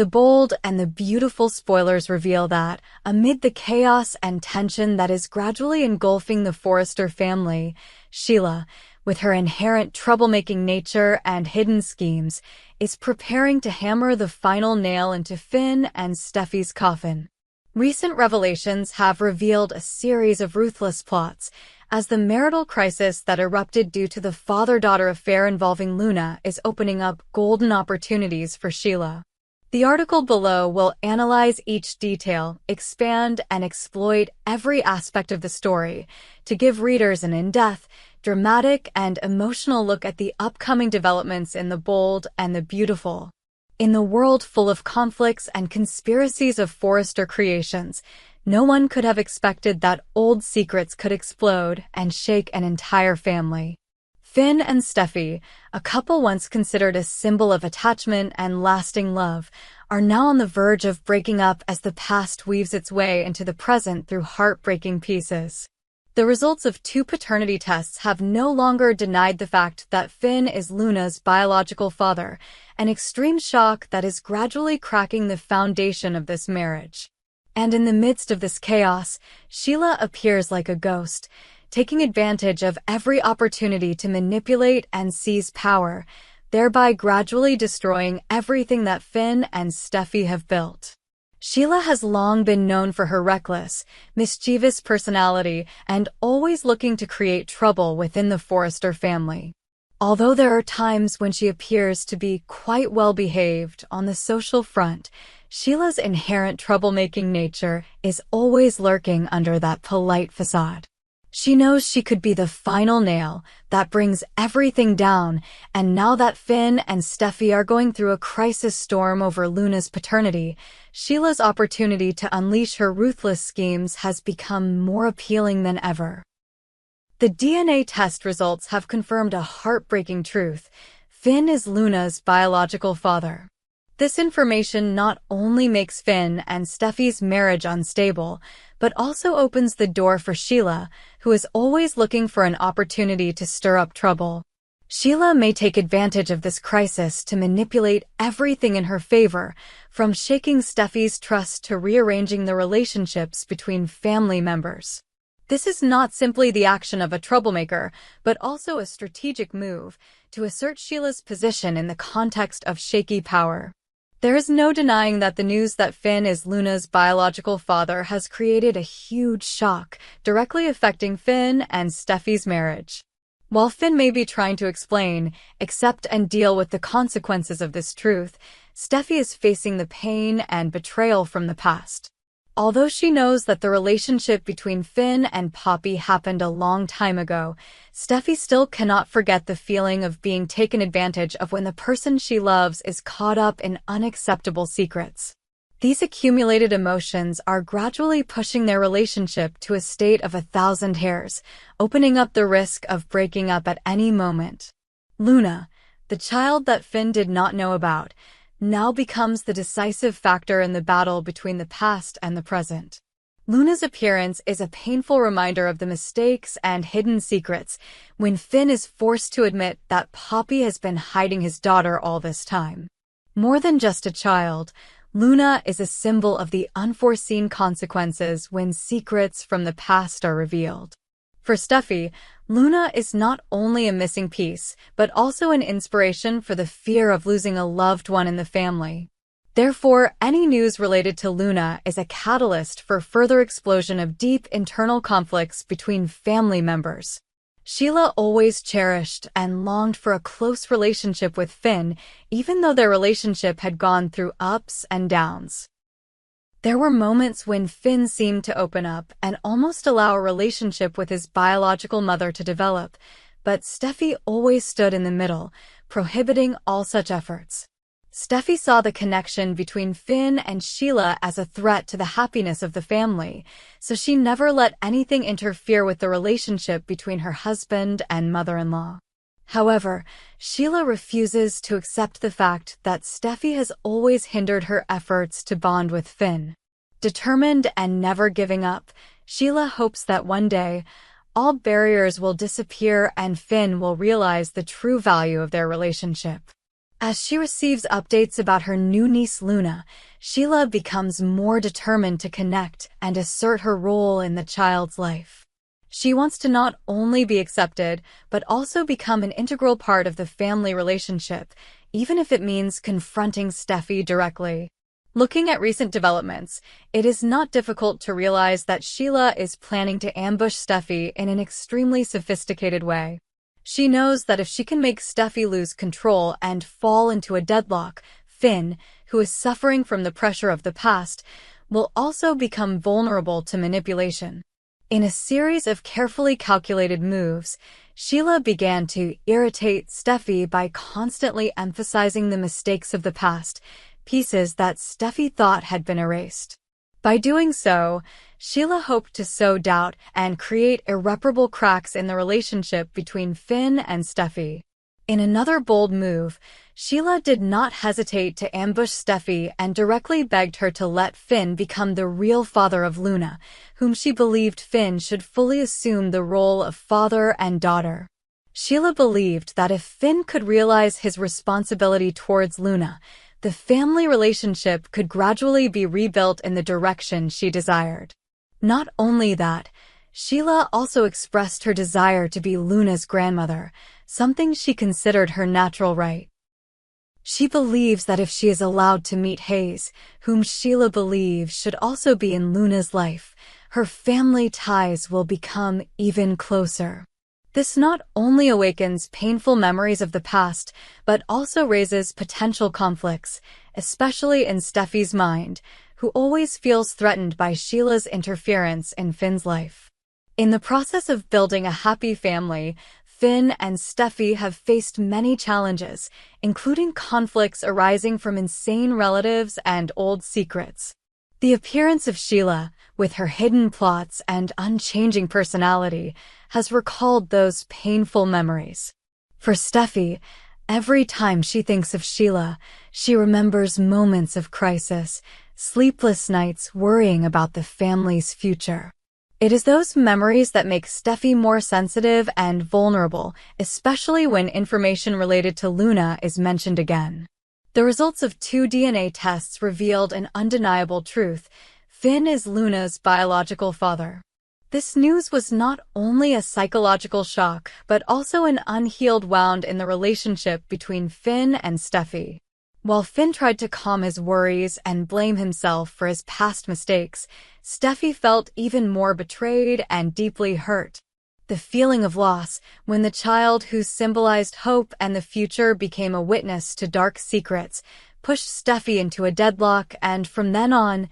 The bold and the beautiful spoilers reveal that, amid the chaos and tension that is gradually engulfing the Forrester family, Sheila, with her inherent troublemaking nature and hidden schemes, is preparing to hammer the final nail into Finn and Steffi's coffin. Recent revelations have revealed a series of ruthless plots, as the marital crisis that erupted due to the father-daughter affair involving Luna is opening up golden opportunities for Sheila. The article below will analyze each detail, expand and exploit every aspect of the story, to give readers an in-depth, dramatic, and emotional look at the upcoming developments in the bold and the beautiful. In the world full of conflicts and conspiracies of Forrester creations, no one could have expected that old secrets could explode and shake an entire family. Finn and Steffy, a couple once considered a symbol of attachment and lasting love, are now on the verge of breaking up as the past weaves its way into the present through heartbreaking pieces. The results of 2 paternity tests have no longer denied the fact that Finn is Luna's biological father, an extreme shock that is gradually cracking the foundation of this marriage. And in the midst of this chaos, Sheila appears like a ghost, taking advantage of every opportunity to manipulate and seize power, thereby gradually destroying everything that Finn and Steffi have built. Sheila has long been known for her reckless, mischievous personality and always looking to create trouble within the Forrester family. Although there are times when she appears to be quite well-behaved on the social front, Sheila's inherent troublemaking nature is always lurking under that polite facade. She knows she could be the final nail that brings everything down, and now that Finn and Steffi are going through a crisis storm over Luna's paternity, Sheila's opportunity to unleash her ruthless schemes has become more appealing than ever. The DNA test results have confirmed a heartbreaking truth: Finn is Luna's biological father. This information not only makes Finn and Steffi's marriage unstable, but also opens the door for Sheila, who is always looking for an opportunity to stir up trouble. Sheila may take advantage of this crisis to manipulate everything in her favor, from shaking Steffi's trust to rearranging the relationships between family members. This is not simply the action of a troublemaker, but also a strategic move to assert Sheila's position in the context of shaky power. There is no denying that the news that Finn is Luna's biological father has created a huge shock, directly affecting Finn and Steffi's marriage. While Finn may be trying to explain, accept, and deal with the consequences of this truth, Steffi is facing the pain and betrayal from the past. Although she knows that the relationship between Finn and Poppy happened a long time ago, Steffi still cannot forget the feeling of being taken advantage of when the person she loves is caught up in unacceptable secrets. These accumulated emotions are gradually pushing their relationship to a state of 1,000 hairs, opening up the risk of breaking up at any moment. Luna, the child that Finn did not know about, now becomes the decisive factor in the battle between the past and the present. Luna's appearance is a painful reminder of the mistakes and hidden secrets when Finn is forced to admit that Poppy has been hiding his daughter all this time. More than just a child, Luna is a symbol of the unforeseen consequences when secrets from the past are revealed. For Steffi, Luna is not only a missing piece, but also an inspiration for the fear of losing a loved one in the family. Therefore, any news related to Luna is a catalyst for further explosion of deep internal conflicts between family members. Sheila always cherished and longed for a close relationship with Finn, even though their relationship had gone through ups and downs. There were moments when Finn seemed to open up and almost allow a relationship with his biological mother to develop, but Steffi always stood in the middle, prohibiting all such efforts. Steffi saw the connection between Finn and Sheila as a threat to the happiness of the family, so she never let anything interfere with the relationship between her husband and mother-in-law. However, Sheila refuses to accept the fact that Steffi has always hindered her efforts to bond with Finn. Determined and never giving up, Sheila hopes that one day, all barriers will disappear and Finn will realize the true value of their relationship. As she receives updates about her new niece Luna, Sheila becomes more determined to connect and assert her role in the child's life. She wants to not only be accepted, but also become an integral part of the family relationship, even if it means confronting Steffi directly. Looking at recent developments, it is not difficult to realize that Sheila is planning to ambush Steffi in an extremely sophisticated way. She knows that if she can make Steffi lose control and fall into a deadlock, Finn, who is suffering from the pressure of the past, will also become vulnerable to manipulation. In a series of carefully calculated moves, Sheila began to irritate Steffi by constantly emphasizing the mistakes of the past, pieces that Steffi thought had been erased. By doing so, Sheila hoped to sow doubt and create irreparable cracks in the relationship between Finn and Steffi. In another bold move, Sheila did not hesitate to ambush Steffi and directly begged her to let Finn become the real father of Luna, whom she believed Finn should fully assume the role of father and daughter. Sheila believed that if Finn could realize his responsibility towards Luna, the family relationship could gradually be rebuilt in the direction she desired. Not only that, Sheila also expressed her desire to be Luna's grandmother, something she considered her natural right. She believes that if she is allowed to meet Hayes, whom Sheila believes should also be in Luna's life, her family ties will become even closer. This not only awakens painful memories of the past, but also raises potential conflicts, especially in Steffi's mind, who always feels threatened by Sheila's interference in Finn's life. In the process of building a happy family, Finn and Steffi have faced many challenges, including conflicts arising from insane relatives and old secrets. The appearance of Sheila, with her hidden plots and unchanging personality, has recalled those painful memories. For Steffi, every time she thinks of Sheila, she remembers moments of crisis, sleepless nights worrying about the family's future. It is those memories that make Steffi more sensitive and vulnerable, especially when information related to Luna is mentioned again. The results of 2 DNA tests revealed an undeniable truth: Finn is Luna's biological father. This news was not only a psychological shock, but also an unhealed wound in the relationship between Finn and Steffi. While Finn tried to calm his worries and blame himself for his past mistakes, Steffi felt even more betrayed and deeply hurt. The feeling of loss, when the child who symbolized hope and the future became a witness to dark secrets, pushed Steffi into a deadlock, and from then on,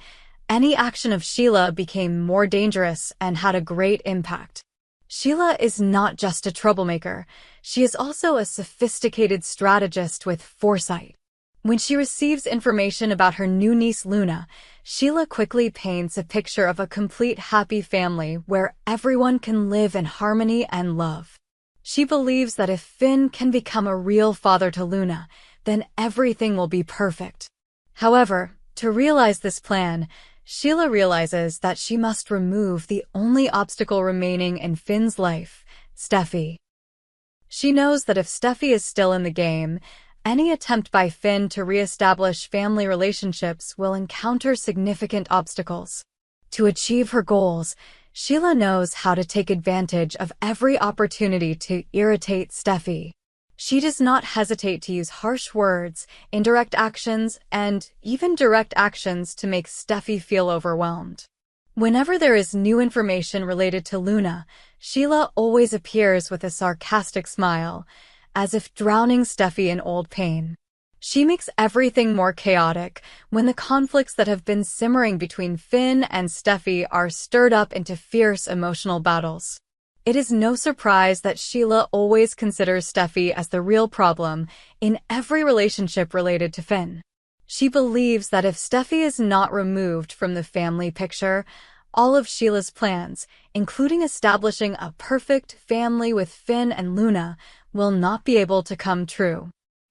any action of Sheila became more dangerous and had a great impact. Sheila is not just a troublemaker, she is also a sophisticated strategist with foresight. When she receives information about her new niece Luna, Sheila quickly paints a picture of a complete happy family where everyone can live in harmony and love. She believes that if Finn can become a real father to Luna, then everything will be perfect. However, to realize this plan, Sheila realizes that she must remove the only obstacle remaining in Finn's life, Steffi. She knows that if Steffi is still in the game, any attempt by Finn to re-establish family relationships will encounter significant obstacles. To achieve her goals, Sheila knows how to take advantage of every opportunity to irritate Steffi. She does not hesitate to use harsh words, indirect actions, and even direct actions to make Steffi feel overwhelmed. Whenever there is new information related to Luna, Sheila always appears with a sarcastic smile, as if drowning Steffi in old pain. She makes everything more chaotic when the conflicts that have been simmering between Finn and Steffi are stirred up into fierce emotional battles. It is no surprise that Sheila always considers Steffi as the real problem in every relationship related to Finn. She believes that if Steffi is not removed from the family picture, all of Sheila's plans, including establishing a perfect family with Finn and Luna, will not be able to come true.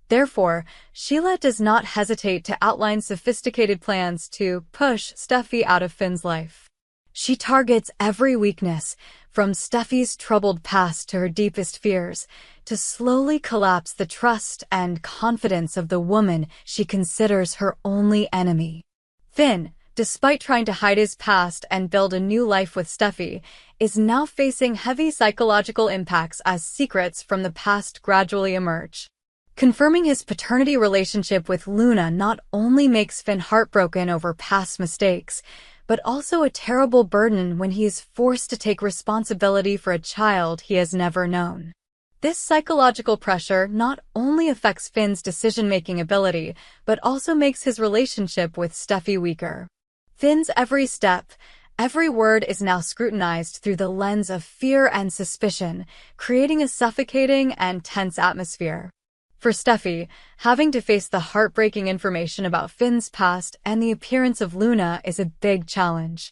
Therefore, Sheila does not hesitate to outline sophisticated plans to push Steffi out of Finn's life. She targets every weakness, from Steffi's troubled past to her deepest fears, to slowly collapse the trust and confidence of the woman she considers her only enemy. Finn, despite trying to hide his past and build a new life with Steffi, is now facing heavy psychological impacts as secrets from the past gradually emerge. Confirming his paternity relationship with Luna not only makes Finn heartbroken over past mistakes, but also a terrible burden when he is forced to take responsibility for a child he has never known. This psychological pressure not only affects Finn's decision-making ability, but also makes his relationship with Steffi weaker. Finn's every step, every word is now scrutinized through the lens of fear and suspicion, creating a suffocating and tense atmosphere. For Steffi, having to face the heartbreaking information about Finn's past and the appearance of Luna is a big challenge.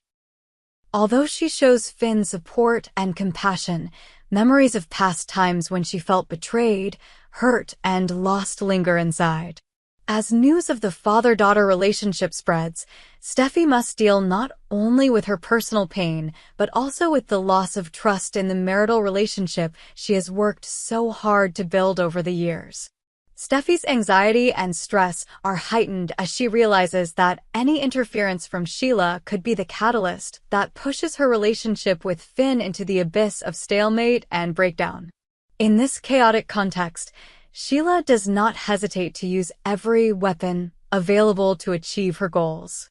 Although she shows Finn support and compassion, memories of past times when she felt betrayed, hurt, and lost linger inside. As news of the father-daughter relationship spreads, Steffi must deal not only with her personal pain, but also with the loss of trust in the marital relationship she has worked so hard to build over the years. Steffi's anxiety and stress are heightened as she realizes that any interference from Sheila could be the catalyst that pushes her relationship with Finn into the abyss of stalemate and breakdown. In this chaotic context, Sheila does not hesitate to use every weapon available to achieve her goals.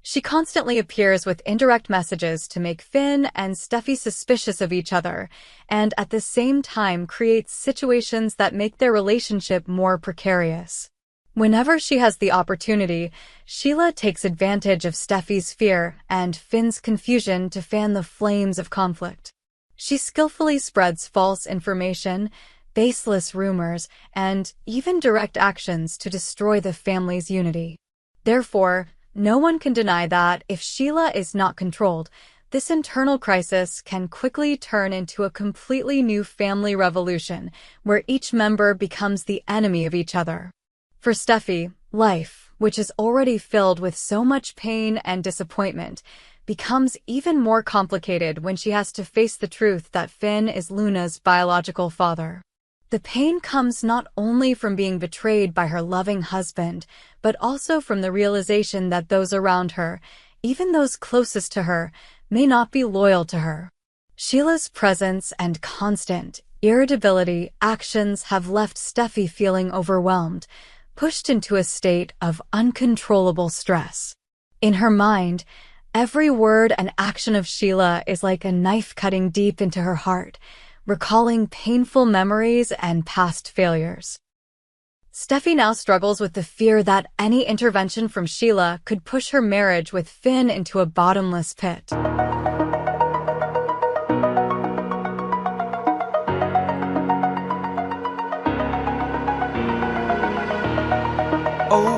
She constantly appears with indirect messages to make Finn and Steffi suspicious of each other, and at the same time creates situations that make their relationship more precarious. Whenever she has the opportunity, Sheila takes advantage of Steffi's fear and Finn's confusion to fan the flames of conflict. She skillfully spreads false information, baseless rumors, and even direct actions to destroy the family's unity. Therefore, no one can deny that if Sheila is not controlled, this internal crisis can quickly turn into a completely new family revolution, where each member becomes the enemy of each other. For Steffi, life, which is already filled with so much pain and disappointment, becomes even more complicated when she has to face the truth that Finn is Luna's biological father. The pain comes not only from being betrayed by her loving husband, but also from the realization that those around her, even those closest to her, may not be loyal to her. Sheila's presence and constant irritability actions have left Steffi feeling overwhelmed, pushed into a state of uncontrollable stress. In her mind, every word and action of Sheila is like a knife cutting deep into her heart, recalling painful memories and past failures. Steffi now struggles with the fear that any intervention from Sheila could push her marriage with Finn into a bottomless pit. Oh.